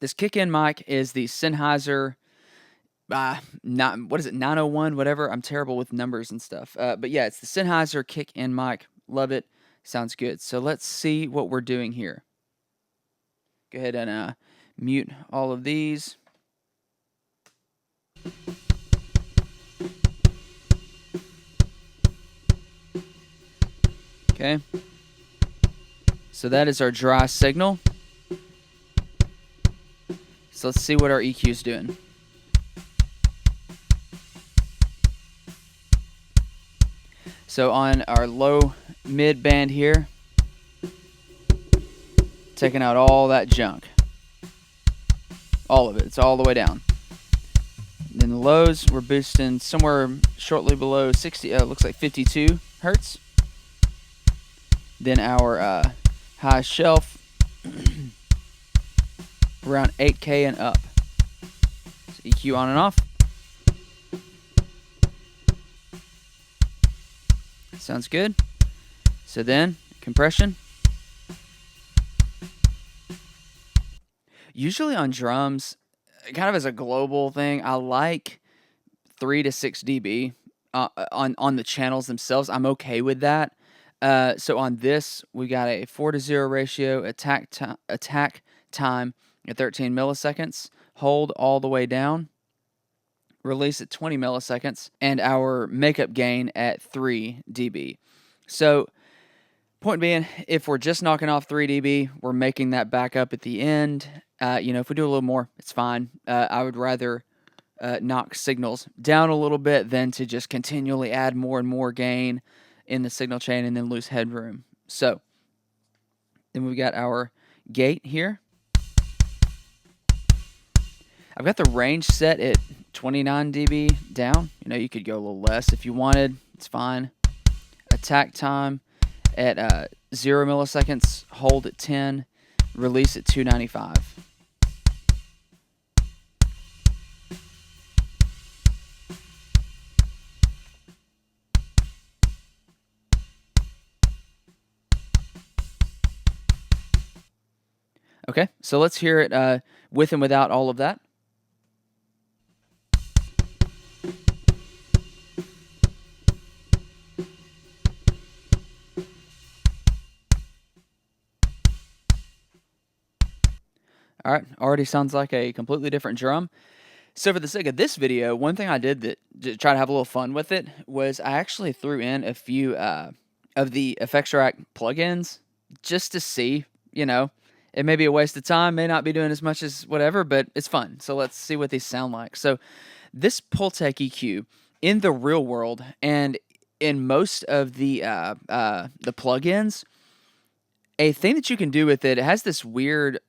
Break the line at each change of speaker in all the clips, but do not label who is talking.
This kick-in mic is the Sennheiser, what is it, 901, whatever. I'm terrible with numbers and stuff. But yeah, it's the Sennheiser kick-in mic. Love it. Sounds good. So let's see what we're doing here. Go ahead and mute all of these. Okay. So that is our dry signal. So let's see what our EQ is doing. So on our low mid band here, taking out all that junk. All of it. It's all the way down. Then the lows, we're boosting somewhere shortly below 60, looks like 52 hertz. Then our high shelf, around 8K and up. So EQ on and off. Sounds good. So then, compression. Usually on drums, kind of as a global thing, I like 3 to 6 dB on the channels themselves. I'm okay with that. So on this, we got a 4:0 ratio, attack time at 13 milliseconds, hold all the way down, release at 20 milliseconds, and our makeup gain at 3 dB. So point being, if we're just knocking off 3 dB, we're making that back up at the end. If we do a little more, it's fine. I would rather knock signals down a little bit than to just continually add more and more gain in the signal chain and then lose headroom. So then we've got our gate here. I've got the range set at 29 dB down. You could go a little less if you wanted. It's fine. Attack time at 0 milliseconds, hold at 10, release at 295. Okay, so let's hear it with and without all of that. All right, already sounds like a completely different drum. So for the sake of this video, one thing I did to try to have a little fun with it was I actually threw in a few of the Effects Rack plugins just to see, it may be a waste of time, may not be doing as much as whatever, but it's fun. So let's see what these sound like. So this Pultec EQ in the real world and in most of the plugins, a thing that you can do with it, it has this weird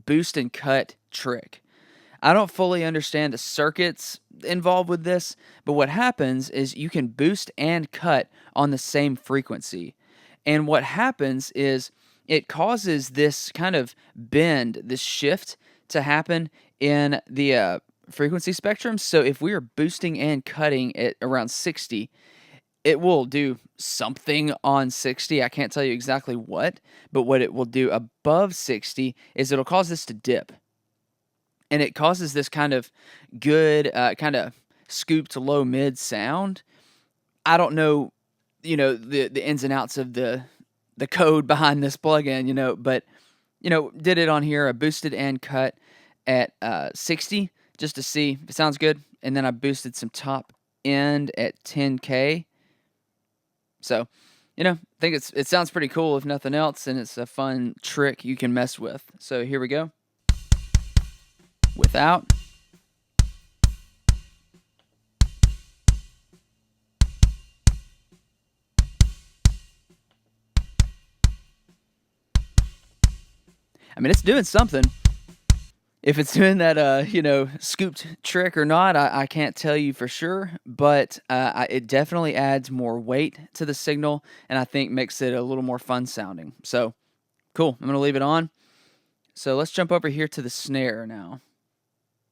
boost and cut trick. I don't fully understand the circuits involved with this, but what happens is you can boost and cut on the same frequency. And what happens is it causes this kind of bend, this shift to happen in the frequency spectrum. So if we are boosting and cutting at around 60, it will do something on 60. I can't tell you exactly what, but what it will do above 60 is it'll cause this to dip. And it causes this kind of good, kind of scooped low mid sound. I don't know, the ins and outs of the code behind this plugin, but, did it on here. I boosted and cut at 60 just to see if it sounds good. And then I boosted some top end at 10K. So, I think it sounds pretty cool if nothing else, and it's a fun trick you can mess with. So here we go. Without. I mean, it's doing something. If it's doing that, scooped trick or not, I can't tell you for sure, but it definitely adds more weight to the signal, and I think makes it a little more fun sounding. So, cool. I'm going to leave it on. So let's jump over here to the snare now.